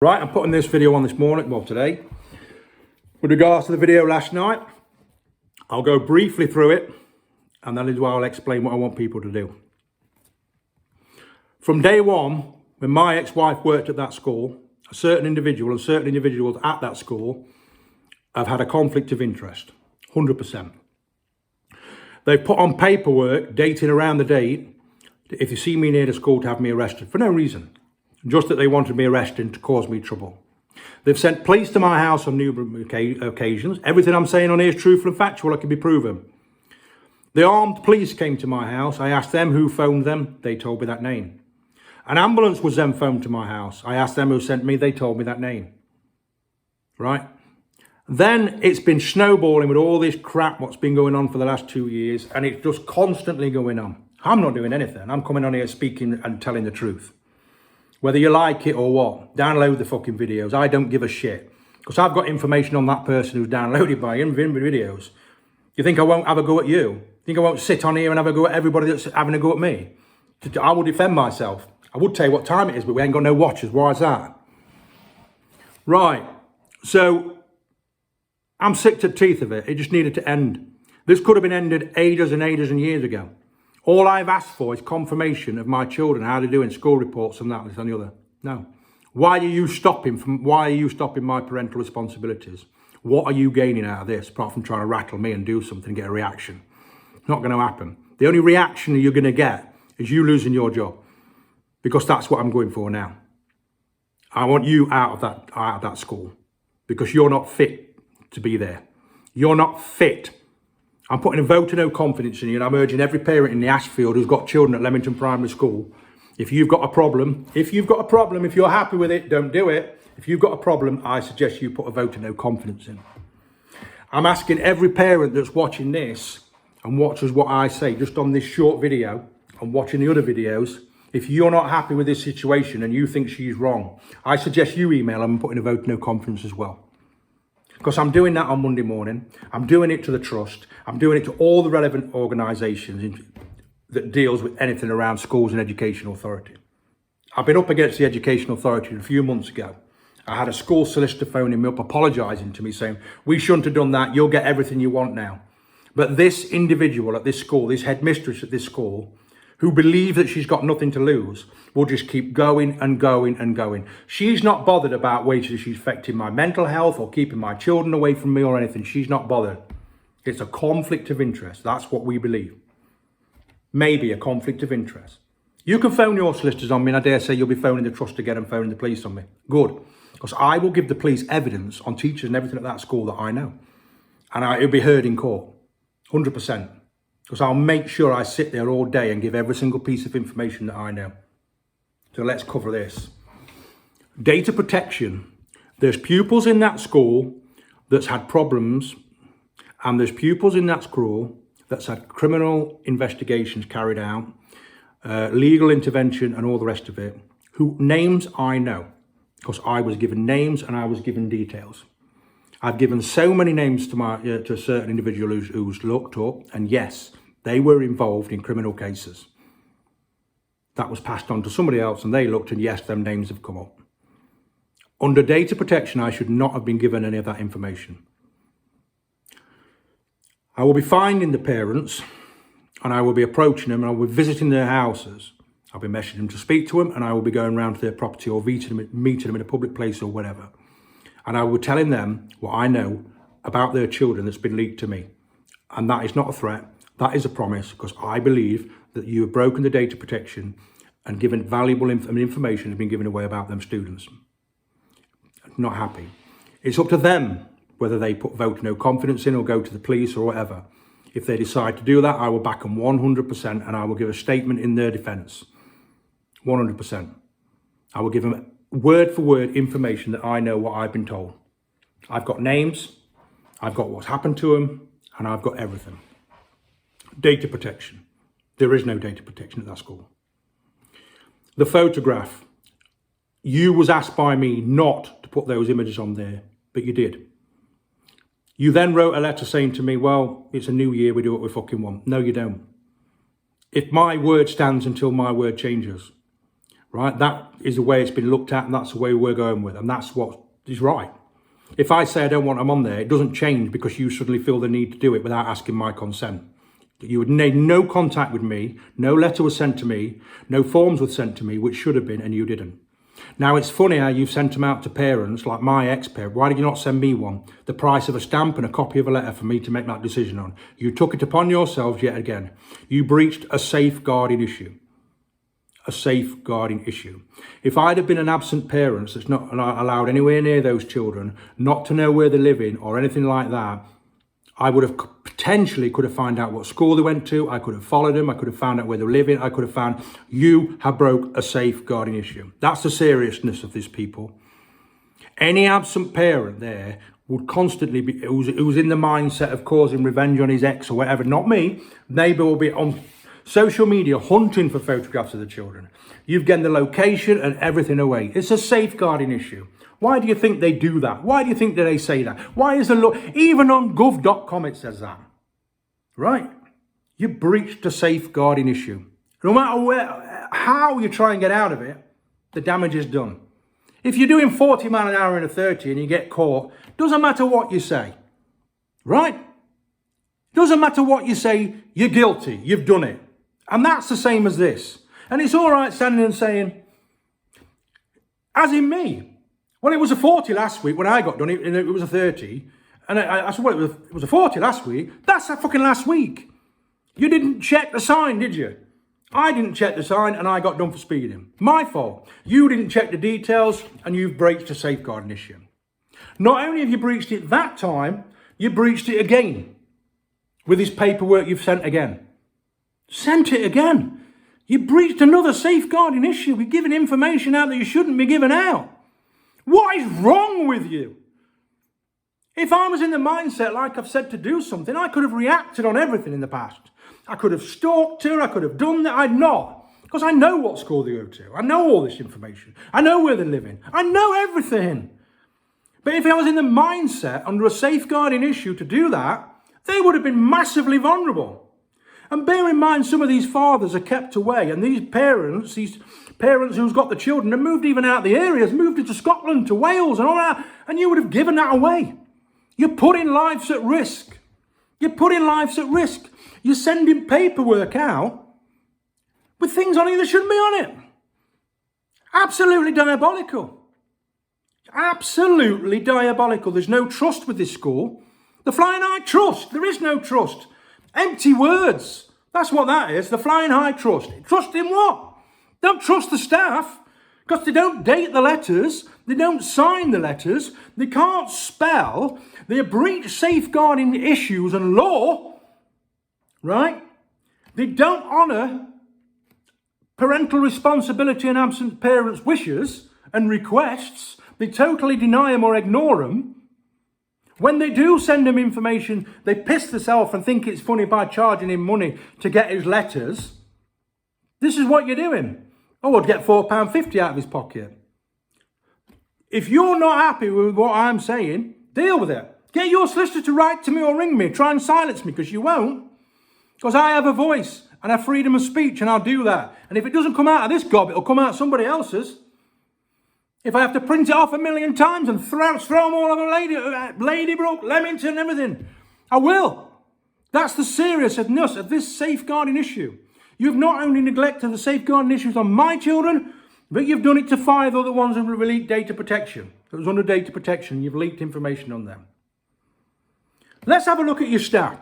Right, I'm putting this video on this morning, well today. With regards to the video last night, I'll go briefly through it and that is why I'll explain what I want people to do. From day one, when my ex-wife worked at that school, a certain individual and certain individuals at that school have had a conflict of interest, 100%. They've put on paperwork dating around the date, if you see me near the school, to have me arrested for no reason. Just that they wanted me arrested to cause me trouble. They've sent police to my house on numerous occasions. Everything I'm saying on here is truthful and factual. It can be proven. The armed police came to my house. I asked them who phoned them. They told me that name. An ambulance was then phoned to my house. I asked them who sent me. They told me that name. Right? Then it's been snowballing with all this crap what's been going on for the last 2 years. And it's just constantly going on. I'm not doing anything. I'm coming on here speaking and telling the truth. Whether you like it or what, download the fucking videos. I don't give a shit. Because I've got information on that person who's downloaded my videos. You think I won't have a go at you? You think I won't sit on here and have a go at everybody that's having a go at me? I will defend myself. I would tell you what time it is, but we ain't got no watchers. Why is that? Right. So, I'm sick to the teeth of it. It just needed to end. This could have been ended ages and years ago. All I've asked for is confirmation of my children, how they're doing, school reports and that, this and the other. No. Why are you stopping my parental responsibilities? What are you gaining out of this, apart from trying to rattle me and do something and get a reaction? It's not going to happen. The only reaction you're going to get is you losing your job. Because that's what I'm going for now. I want you out of that school. Because you're not fit to be there. You're not fit. I'm putting a vote of no confidence in you, and I'm urging every parent in the Ashfield who's got children at Leamington Primary School, if you've got a problem, if you're happy with it, don't do it. If you've got a problem, I suggest you put a vote of no confidence in. I'm asking every parent that's watching this and watches what I say just on this short video and watching the other videos, if you're not happy with this situation and you think she's wrong, I suggest you email them and put in a vote of no confidence as well. Because I'm doing that on Monday morning. I'm doing it to the trust. I'm doing it to all the relevant organisations that deals with anything around schools and education authority. I've been up against the education authority a few months ago. I had a school solicitor phoning me up, apologising to me, saying, we shouldn't have done that. You'll get everything you want now. But this individual at this school, this headmistress at this school, who believes that she's got nothing to lose, will just keep going and going and going. She's not bothered about ways that she's affecting my mental health or keeping my children away from me or anything. She's not bothered. It's a conflict of interest. That's what we believe. Maybe a conflict of interest. You can phone your solicitors on me, and I dare say you'll be phoning the trust again and phoning the police on me. Good. Because I will give the police evidence on teachers and everything at that school that I know. And it'll be heard in court. 100%. Because I'll make sure I sit there all day and give every single piece of information that I know. So let's cover this. Data protection. There's pupils in that school that's had problems, and there's pupils in that school that's had criminal investigations carried out, legal intervention and all the rest of it, who names I know. Because I was given names and I was given details. I've given so many names to a certain individual who's looked up, and yes, they were involved in criminal cases. That was passed on to somebody else, and they looked, and yes, them names have come up. Under data protection, I should not have been given any of that information. I will be finding the parents, and I will be approaching them, and I will be visiting their houses. I'll be messaging them to speak to them, and I will be going around to their property or meeting them in a public place or whatever. And I will be telling them what I know about their children that's been leaked to me. And that is not a threat. That is a promise, because I believe that you have broken the data protection and given valuable information has been given away about them students. Not happy. It's up to them whether they put vote no confidence in or go to the police or whatever. If they decide to do that, I will back them 100%, and I will give a statement in their defence. 100%. I will give them word for word information that I know what I've been told. I've got names, I've got what's happened to them, and I've got everything. Data protection. There is no data protection at that school. The photograph. You was asked by me not to put those images on there, but you did. You then wrote a letter saying to me, well, it's a new year, we do what we fucking want. No, you don't. If my word stands until my word changes, right? That is the way it's been looked at, and that's the way we're going with, and that's what is right. If I say I don't want them on there, it doesn't change because you suddenly feel the need to do it without asking my consent. You would need no contact with me, no letter was sent to me, no forms were sent to me, which should have been, and you didn't. Now, it's funny how you've sent them out to parents, like my ex-parent. Why did you not send me one? The price of a stamp and a copy of a letter for me to make that decision on. You took it upon yourselves yet again. You breached a safeguarding issue. A safeguarding issue. If I'd have been an absent parent that's not allowed anywhere near those children, not to know where they're living or anything like that, I would have potentially could have found out what school they went to. I could have followed them. I could have found out where they're living. I could have found you have broke a safeguarding issue. That's the seriousness of this, people. Any absent parent there would constantly be, who's in the mindset of causing revenge on his ex or whatever, not me. Neighbour will be on social media hunting for photographs of the children. You've given the location and everything away. It's a safeguarding issue. Why do you think they do that? Why do you think that they say that? Why is the law, even on gov.com it says that, right? You breached a safeguarding issue. No matter how you try and get out of it, the damage is done. If you're doing 40 miles an hour in a 30 and you get caught, doesn't matter what you say, right? Doesn't matter what you say, you're guilty, you've done it. And that's the same as this. And it's all right standing and saying, as in me, well, it was a 40 last week when I got done, it was a 30. And I said, well, it was a 40 last week. That's a fucking last week. You didn't check the sign, did you? I didn't check the sign and I got done for speeding. My fault. You didn't check the details and you've breached a safeguarding issue. Not only have you breached it that time, you breached it again with this paperwork you've sent again. Sent it again. You breached another safeguarding issue. You're giving information out that you shouldn't be giving out. What is wrong with you? If I was in the mindset, like I've said, to do something, I could have reacted on everything in the past. I could have stalked her, I could have done that, I'd not. Because I know what school they go to. I know all this information. I know where they're living. I know everything. But if I was in the mindset under a safeguarding issue to do that, they would have been massively vulnerable. And bear in mind, some of these fathers are kept away, and these parents who's got the children have moved even out the areas, moved into Scotland, to Wales and all that, and you would have given that away. You're putting lives at risk. You're putting lives at risk. You're sending paperwork out with things on it that shouldn't be on it. Absolutely diabolical. Absolutely diabolical. There's no trust with this school. The Flying High Trust. There is no trust. Empty words. That's what that is. The Flying High Trust. Trust in what? Don't trust the staff because they don't date the letters. They don't sign the letters. They can't spell. They breach safeguarding issues and law. Right? They don't honour parental responsibility and absent parents' wishes and requests. They totally deny them or ignore them. When they do send him information, they piss themselves and think it's funny by charging him money to get his letters. This is what you're doing. Oh, I'd get £4.50 out of his pocket. If you're not happy with what I'm saying, deal with it. Get your solicitor to write to me or ring me. Try and silence me, because you won't. Because I have a voice and have freedom of speech, and I'll do that. And if it doesn't come out of this gob, it'll come out of somebody else's. If I have to print it off 1,000,000 times and throw them all over Ladybrook, Leamington, and everything, I will. That's the seriousness of this safeguarding issue. You've not only neglected the safeguarding issues on my children, but you've done it to 5 other ones under leaked data protection. It was under data protection. You've leaked information on them. Let's have a look at your staff.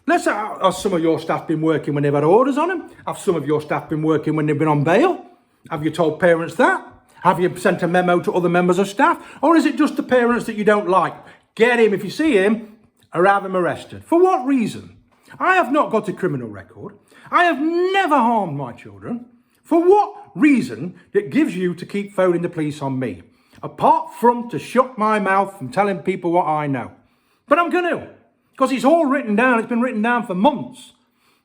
Have some of your staff been working when they've had orders on them? Have some of your staff been working when they've been on bail? Have you told parents that? Have you sent a memo to other members of staff? Or is it just the parents that you don't like? Get him, if you see him, or have him arrested. For what reason? I have not got a criminal record. I have never harmed my children. For what reason that gives you to keep phoning the police on me? Apart from to shut my mouth from telling people what I know. But I'm going to. Because it's all written down. It's been written down for months.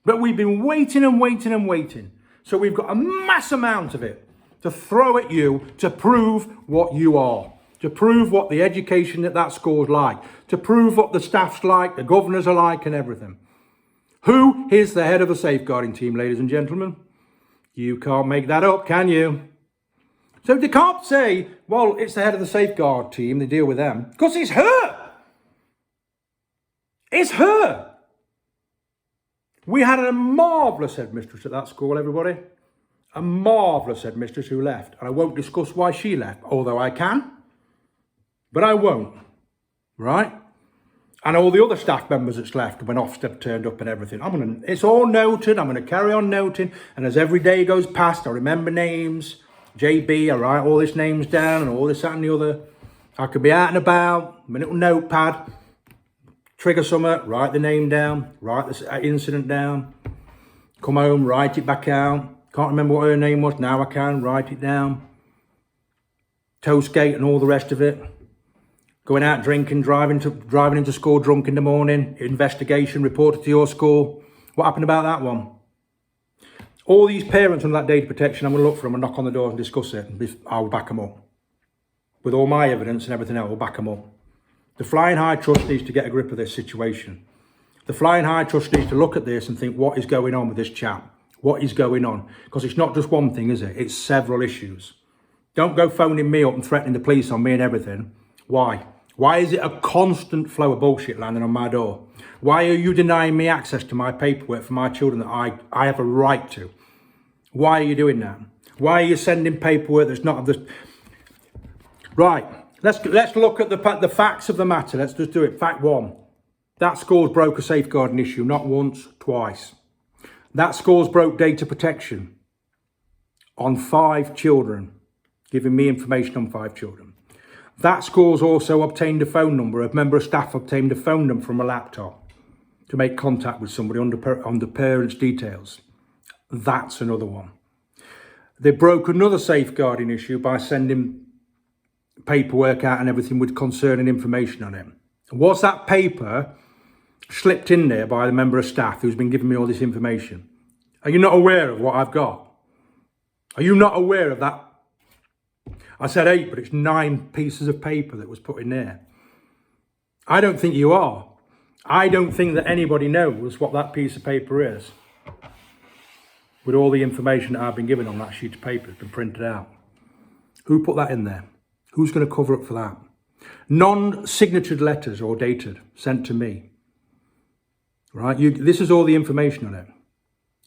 But we've been waiting and waiting and waiting. So we've got a mass amount of it to throw at you to prove what you are. To prove what the education at that school's like. To prove what the staff's like, the governors are like, and everything. Who is the head of the safeguarding team, ladies and gentlemen? You can't make that up, can you? So they can't say, well, it's the head of the safeguard team, they deal with them. Because it's her. It's her. We had a marvellous headmistress at that school, everybody. A marvellous headmistress who left. And I won't discuss why she left, although I can. But I won't. Right? And all the other staff members that's left when Ofsted turned up and everything. It's all noted. I'm going to carry on noting. And as every day goes past, I remember names. JB, I write all these names down and all this, that and the other. I could be out and about, my little notepad, trigger something, write the name down, write the incident down, come home, write it back out. Can't remember what her name was, now I can, write it down. Toastgate and all the rest of it. Going out drinking, driving into school drunk in the morning, investigation, reported to your school. What happened about that one? All these parents under that data protection, I'm going to look for them and knock on the door and discuss it. And I'll back them up. With all my evidence and everything else, I'll back them up. The Flying High Trust needs to get a grip of this situation. The Flying High Trust needs to look at this and think, what is going on with this chap? What is going on? Because it's not just one thing, is it? It's several issues. Don't go phoning me up and threatening the police on me and everything. Why? Why is it a constant flow of bullshit landing on my door? Why are you denying me access to my paperwork for my children that I have a right to? Why are you doing that? Why are you sending paperwork that's not of the... Right, let's look at the facts of the matter. Let's just do it. Fact one, that school's broke a safeguarding issue, not once, twice. That school's broke data protection on 5 children, giving me information on 5 children. That school's also obtained a phone number. A member of staff obtained a phone number from a laptop to make contact with somebody under parents' details. That's another one. They broke another safeguarding issue by sending paperwork out and everything with concerning information on it. Was that paper slipped in there by the member of staff who's been giving me all this information? Are you not aware of what I've got? Are you not aware of that? I said 8, but it's 9 pieces of paper that was put in there. I don't think you are. I don't think that anybody knows what that piece of paper is. With all the information that I've been given on that sheet of paper, it's been printed out. Who put that in there? Who's going to cover up for that? Non-signatured letters or dated, sent to me. Right? This is all the information on it.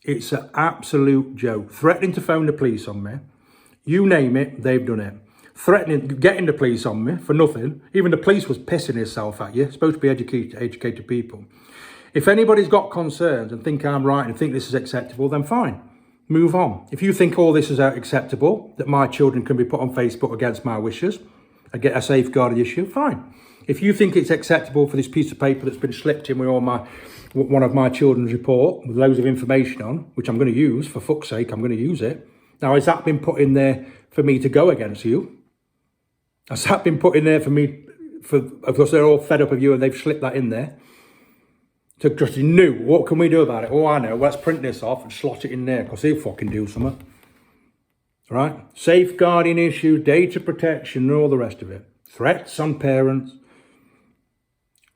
It's an absolute joke. Threatening to phone the police on me. You name it, they've done it. Threatening, getting the police on me for nothing. Even the police was pissing himself at you. It's supposed to be educated people. If anybody's got concerns and think I'm right and think this is acceptable, then fine. Move on. If you think all this is acceptable, that my children can be put on Facebook against my wishes and get a safeguarded issue, fine. If you think it's acceptable for this piece of paper that's been slipped in with one of my children's report with loads of information on, which I'm going to use, for fuck's sake, I'm going to use it. Now, has that been put in there for me to go against you? Has that been put in there for me, because they're all fed up of you and they've slipped that in there? So just new, what can we do about it? Oh, I know, let's print this off and slot it in there because they'll fucking do something. Right? Safeguarding issue, data protection and all the rest of it. Threats on parents.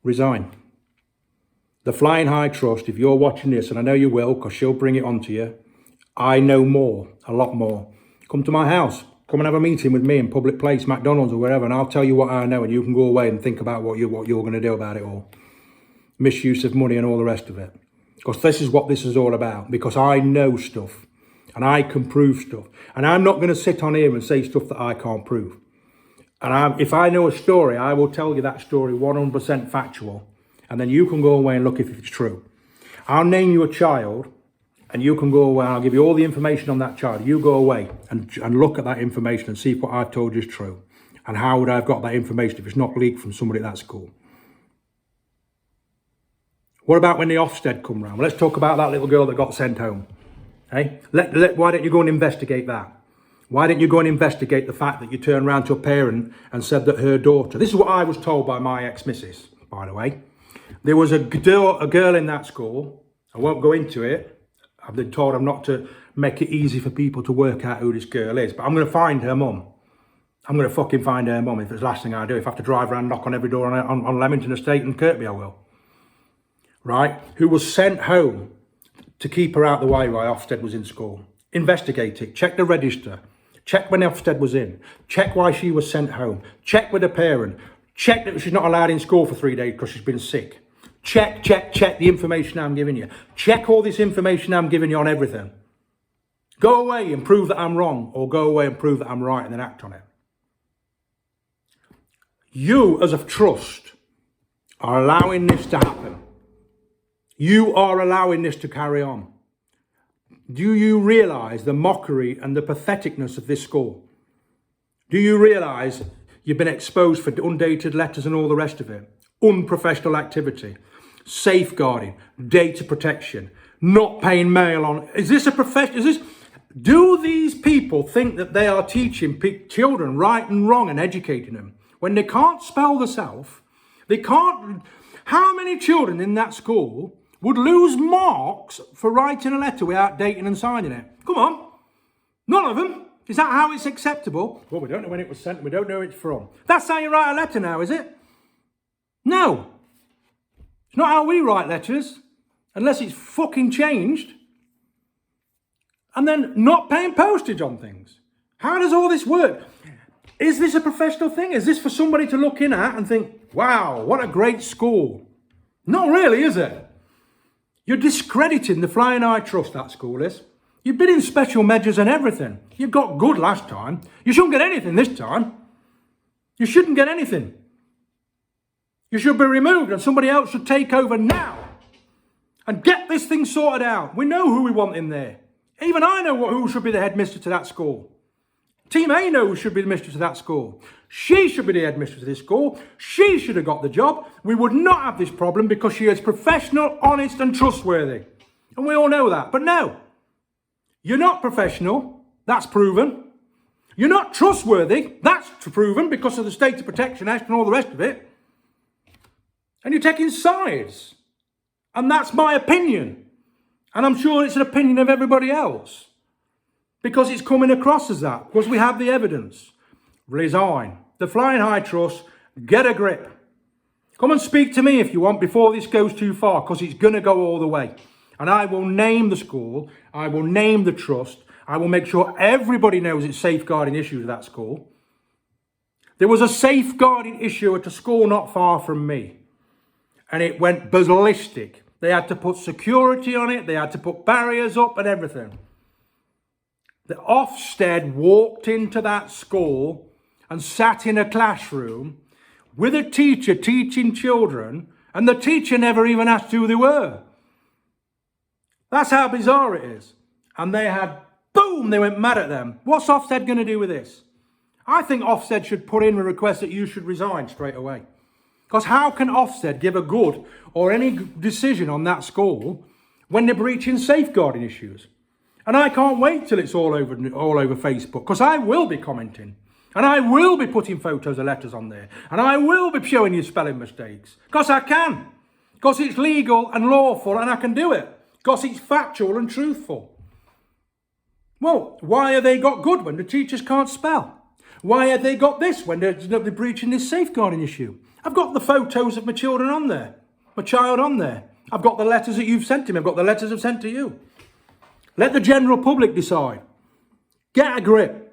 Resign. The Flying High Trust, if you're watching this, and I know you will because she'll bring it on to you, I know more, a lot more. Come to my house. Come and have a meeting with me in public place, McDonald's or wherever, and I'll tell you what I know and you can go away and think about what you're going to do about it all. Misuse of money and all the rest of it. Because this is what this is all about. Because I know stuff and I can prove stuff. And I'm not going to sit on here and say stuff that I can't prove. And if I know a story, I will tell you that story 100% factual. And then you can go away and look if it's true. I'll name you a child and you can go away and I'll give you all the information on that child. You go away and look at that information and see if what I've told you is true. And how would I have got that information if it's not leaked from somebody at that school? What about when the Ofsted come round? Well, let's talk about that little girl that got sent home. Hey, why don't you go and investigate that? Why don't you go and investigate the fact that you turned around to a parent and said that her daughter... This is what I was told by my ex-missus, by the way. There was a girl in that school. I won't go into it. I've been told I'm not to make it easy for people to work out who this girl is. But I'm going to find her mum. I'm going to fucking find her mum if it's the last thing I do. If I have to drive around and knock on every door on Leamington Estate and Kirkby, I will. Right? Who was sent home to keep her out the way while Ofsted was in school. investigate it, check the register, check when Ofsted was in, check why she was sent home, check with the parent, check that she's not allowed in school for 3 days because she's been sick. Check the information I'm giving you. Check all this information I'm giving you on everything. Go away and prove that I'm wrong, or go away and prove that I'm right and then act on it. You, as a trust, are allowing this to happen. You are allowing this to carry on. Do you realise the mockery and the patheticness of this school? Do you realise you've been exposed for undated letters and all the rest of it? Unprofessional activity, safeguarding, data protection, not paying mail on. Is this a profession? Do these people think that they are teaching children right and wrong and educating them when they can't spell themselves? They can't. How many children in that school would lose marks for writing a letter without dating and signing it? Come on. None of them. Is that how it's acceptable? Well, we don't know when it was sent. We don't know who it's from. That's how you write a letter now, is it? No. It's not how we write letters, unless it's fucking changed. And then not paying postage on things. How does all this work? Is this a professional thing? Is this for somebody to look in at and think, wow, what a great school? Not really, is it? You're discrediting the Flying Eye Trust, that school is. You've been in special measures and everything. You got good last time. You shouldn't get anything this time. You shouldn't get anything. You should be removed and somebody else should take over now and get this thing sorted out. We know who we want in there. Even I know who should be the headmistress to that school. Team A knows who should be the mistress of that school. She should be the headmistress of this school. She should have got the job. We would not have this problem because she is professional, honest and trustworthy. And we all know that. But no, you're not professional. That's proven. You're not trustworthy. That's proven because of the Data Protection Act and all the rest of it. And you're taking sides. And that's my opinion. And I'm sure it's an opinion of everybody else. Because it's coming across as that. Because we have the evidence. Resign. The Flying Eye Trust, get a grip. Come and speak to me if you want before this goes too far. Because it's going to go all the way. And I will name the school. I will name the trust. I will make sure everybody knows it's safeguarding issues at that school. There was a safeguarding issue at a school not far from me. And it went ballistic. They had to put security on it. They had to put barriers up and everything. The Ofsted walked into that school and sat in a classroom with a teacher teaching children, and the teacher never even asked who they were. That's how bizarre it is. And they had, boom, they went mad at them. What's Ofsted going to do with this? I think Ofsted should put in a request that you should resign straight away. Because how can Ofsted give a good or any decision on that school when they're breaching safeguarding issues? And I can't wait till it's all over Facebook, because I will be commenting. And I will be putting photos of letters on there. And I will be showing you spelling mistakes. Because I can. Because it's legal and lawful and I can do it. Because it's factual and truthful. Well, why have they got good when the teachers can't spell? Why have they got this when they're breaching this safeguarding issue? I've got the photos of my children on there. My child on there. I've got the letters that you've sent to me. I've got the letters I've sent to you. Let the general public decide. Get a grip.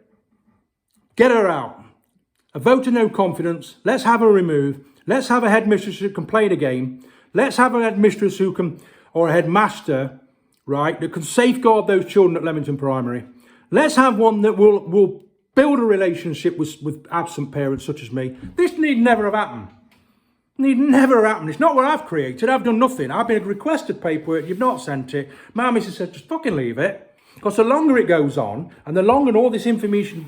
Get her out. A vote of no confidence. Let's have her removed. Let's have a headmistress who can play the game. Let's have a headmistress who can, or a headmaster, right, that can safeguard those children at Leamington Primary. Let's have one that will build a relationship with absent parents such as me. This need never have happened. Need never happen. It's not what I've created. I've done nothing. I've been requested paperwork. You've not sent it. My missus said, just fucking leave it. Because the longer it goes on, and the longer all this information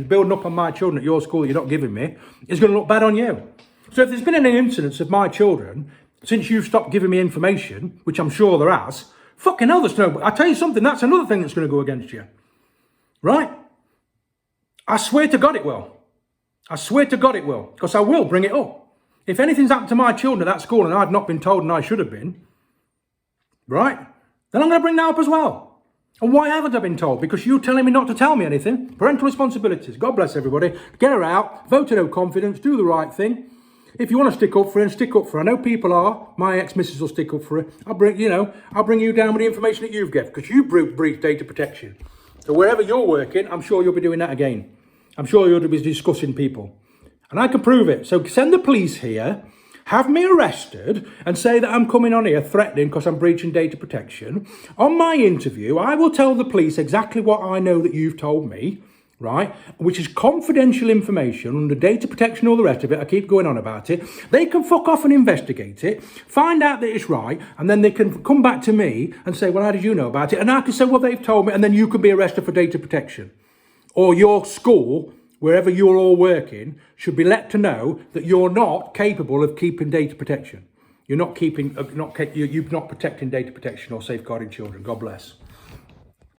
building up on my children at your school that you're not giving me, is going to look bad on you. So if there's been any incidents of my children, since you've stopped giving me information, which I'm sure there has, fucking hell, there's no... I tell you something, that's another thing that's going to go against you. Right? I swear to God it will. I swear to God it will. Because I will bring it up. If anything's happened to my children at that school and I've not been told and I should have been, right, then I'm going to bring that up as well. And why haven't I been told? Because you're telling me not to tell me anything. Parental responsibilities. God bless everybody. Get her out. Vote of no confidence. Do the right thing. if you want to stick up for her, stick up for her. I know people are. My ex-missus will stick up for her. I'll bring you down with the information that you've got, because you breached data protection. So wherever you're working, I'm sure you'll be doing that again. I'm sure you'll be discussing people. And I can prove it. So send the police here, have me arrested, and say that I'm coming on here threatening because I'm breaching data protection. On my interview, I will tell the police exactly what I know that you've told me, right? Which is confidential information under data protection, all the rest of it. I keep going on about it. They can fuck off and investigate it, find out that it's right, and then they can come back to me and say, well, how did you know about it? And I can say, well, they've told me, and then you can be arrested for data protection. Or your school, wherever you're all working, should be let to know that you're not capable of keeping data protection. You're not protecting data protection or safeguarding children. God bless.